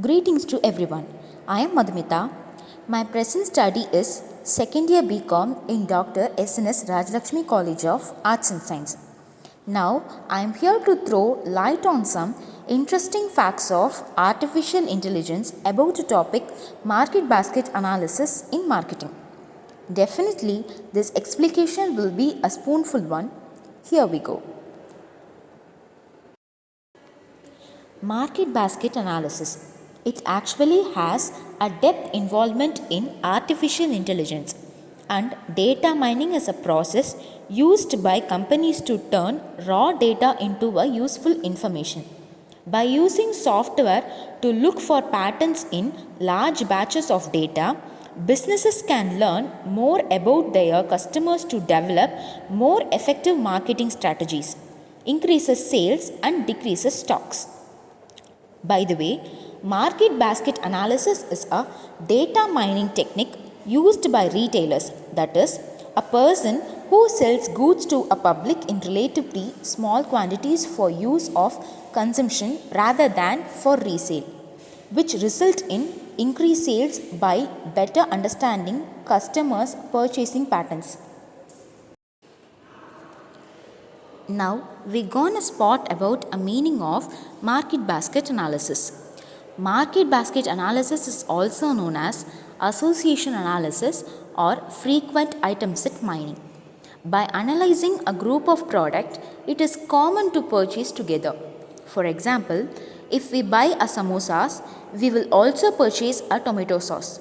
Greetings to everyone. I am Madhumita. My present study is second year BCom in Dr. SNS Rajalakshmi College of Arts and Science. Now, I am here to throw light on some interesting facts of artificial intelligence about the topic market basket analysis in marketing. Definitely, this explication will be a spoonful one. Here we go. Market basket analysis. It actually has a depth involvement in artificial intelligence, and data mining is a process used by companies to turn raw data into a useful information. By using software to look for patterns in large batches of data, businesses can learn more about their customers to develop more effective marketing strategies, increases sales and decreases stocks. By the way, market basket analysis is a data mining technique used by retailers, that is, a person who sells goods to a public in relatively small quantities for use of consumption rather than for resale, which result in increased sales by better understanding customers' purchasing patterns. Now we gonna spot about a meaning of market basket analysis. Market basket analysis is also known as association analysis or frequent item set mining. By analyzing a group of product, it is common to purchase together. For example, if we buy a samosas, we will also purchase a tomato sauce.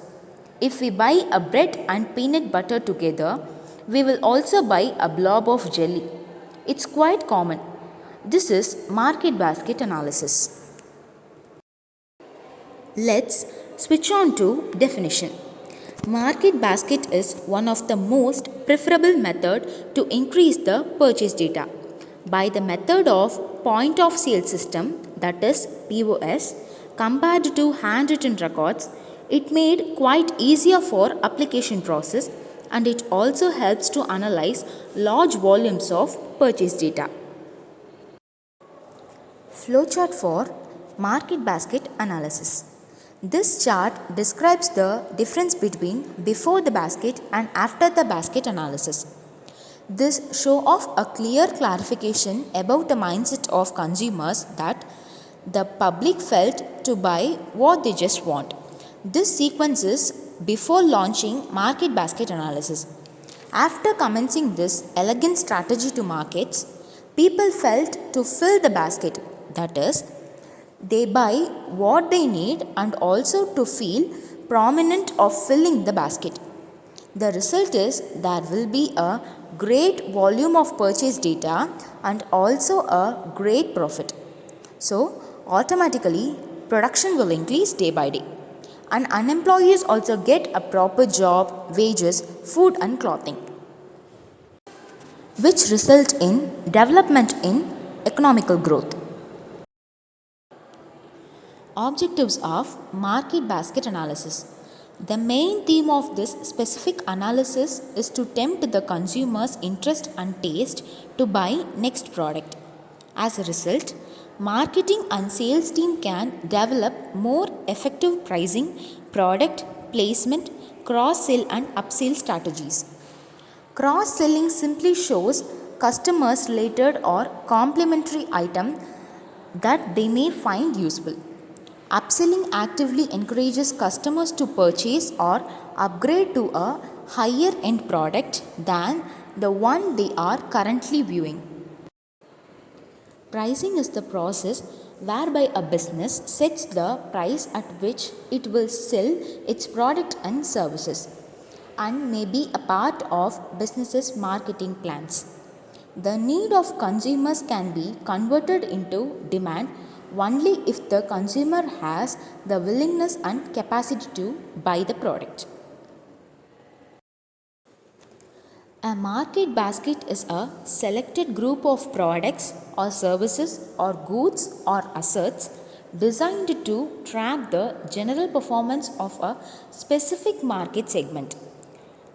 If we buy a bread and peanut butter together, we will also buy a blob of jelly. It's quite common. This is market basket analysis. Let's switch on to definition. Market basket is one of the most preferable method to increase the purchase data. By the method of point of sale system, that is POS, compared to handwritten records, it made quite easier for application process, and it also helps to analyze large volumes of purchase data. Flowchart for market basket analysis. This chart describes the difference between before the basket and after the basket analysis. This show off a clear clarification about the mindset of consumers that the public felt to buy what they just want. This sequence is before launching market basket analysis. After commencing this elegant strategy to markets, people felt to fill the basket, that is, they buy what they need and also to feel prominent of filling the basket. The result is there will be a great volume of purchase data and also a great profit. So, automatically, production will increase day by day. And unemployees also get a proper job, wages, food and clothing, which result in development in economical growth. Objectives of market basket analysis. The main theme of this specific analysis is to tempt the consumer's interest and taste to buy next product. As a result, marketing and sales team can develop more effective pricing, product placement, cross-sell and upsell strategies. Cross-selling simply shows customers related or complementary item that they may find useful. Upselling actively encourages customers to purchase or upgrade to a higher end product than the one they are currently viewing. Pricing is the process whereby a business sets the price at which it will sell its product and services, and may be a part of business's marketing plans. The need of consumers can be converted into demand only if the consumer has the willingness and capacity to buy the product. A market basket is a selected group of products or services or goods or assets designed to track the general performance of a specific market segment.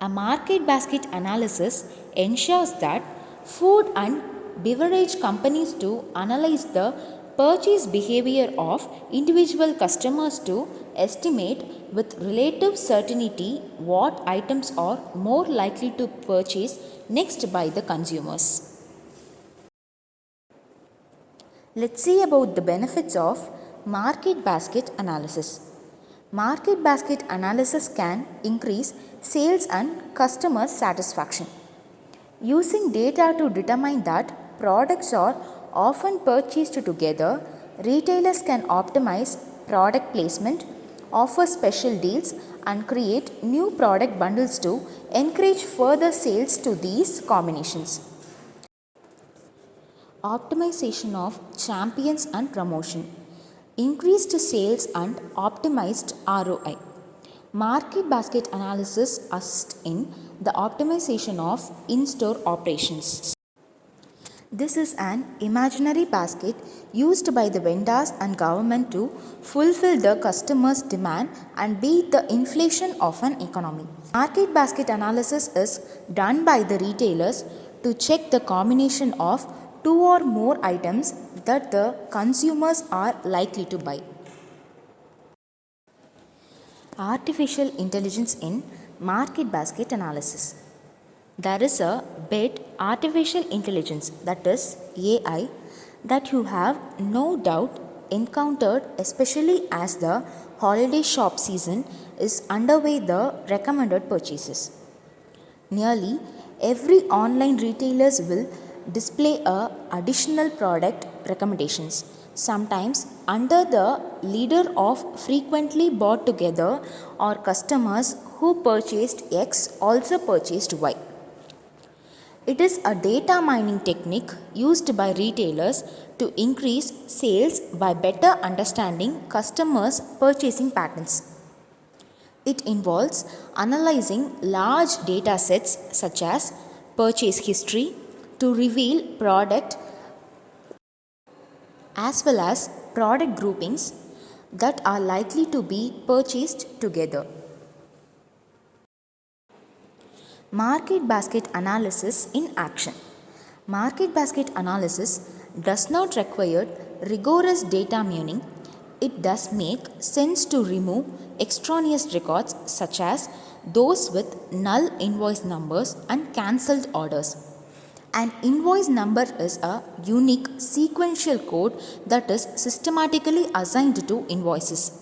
A market basket analysis ensures that food and beverage companies to analyze the purchase behavior of individual customers to estimate with relative certainty what items are more likely to purchase next by the consumers. Let's see about the benefits of market basket analysis. Market basket analysis can increase sales and customer satisfaction. Using data to determine that products are often purchased together, retailers can optimize product placement, offer special deals, and create new product bundles to encourage further sales to these combinations. Optimization of champions and promotion. Increased sales and optimized ROI. Market basket analysis assists in the optimization of in-store operations. This is an imaginary basket used by the vendors and government to fulfill the customer's demand and beat the inflation of an economy. Market basket analysis is done by the retailers to check the combination of two or more items that the consumers are likely to buy. Artificial intelligence in market basket analysis. There is a bit artificial intelligence, that is AI, that you have no doubt encountered, especially as the holiday shop season is underway the recommended purchases. Nearly every online retailers will display a additional product recommendations, sometimes under the leader of frequently bought together or customers who purchased X also purchased Y. It is a data mining technique used by retailers to increase sales by better understanding customers' purchasing patterns. It involves analyzing large data sets such as purchase history to reveal product as well as product groupings that are likely to be purchased together. Market basket analysis in action. Market basket analysis does not require rigorous data mining. It does make sense to remove extraneous records such as those with null invoice numbers and cancelled orders. An invoice number is a unique sequential code that is systematically assigned to invoices.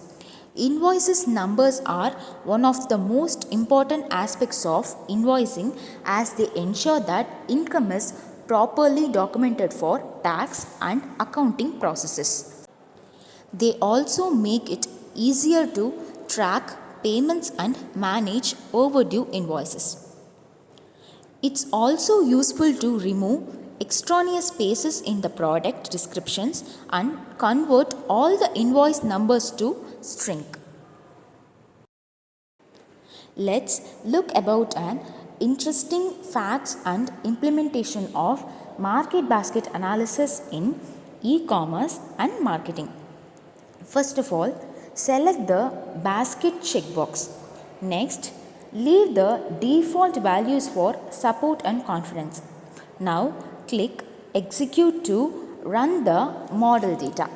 Invoices numbers are one of the most important aspects of invoicing as they ensure that income is properly documented for tax and accounting processes. They also make it easier to track payments and manage overdue invoices. It's also useful to remove extraneous spaces in the product descriptions and convert all the invoice numbers to string. Let's look about an interesting facts and implementation of market basket analysis in e-commerce and marketing. First of all, select the basket checkbox. Next, leave the default values for support and confidence. Now, click execute to run the model data.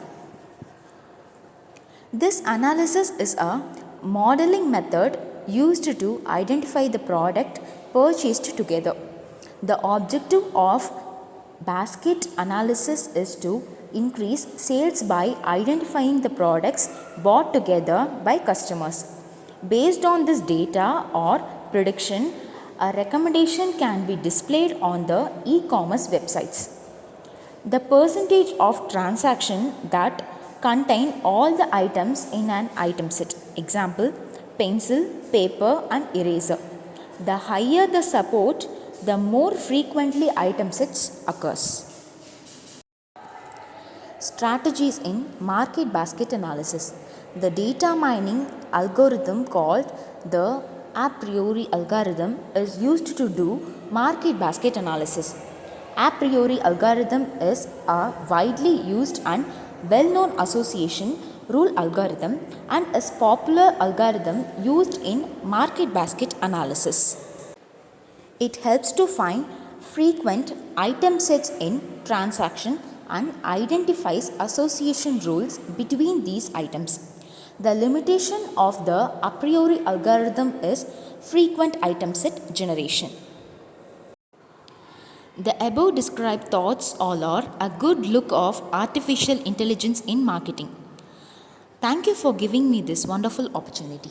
This analysis is a modeling method used to identify the product purchased together. The objective of basket analysis is to increase sales by identifying the products bought together by customers. Based on this data or prediction, a recommendation can be displayed on the e-commerce websites. The percentage of transaction that contain all the items in an item set. Example, pencil, paper and eraser. The higher the support, the more frequently item sets occurs. Strategies in market basket analysis. The data mining algorithm called the a priori algorithm is used to do market basket analysis. A priori algorithm is a widely used and well-known association rule algorithm and is popular algorithm used in market basket analysis. It helps to find frequent item sets in transaction and identifies association rules between these items. The limitation of the a priori algorithm is frequent item set generation. The above described thoughts all are a good look of artificial intelligence in marketing. Thank you for giving me this wonderful opportunity.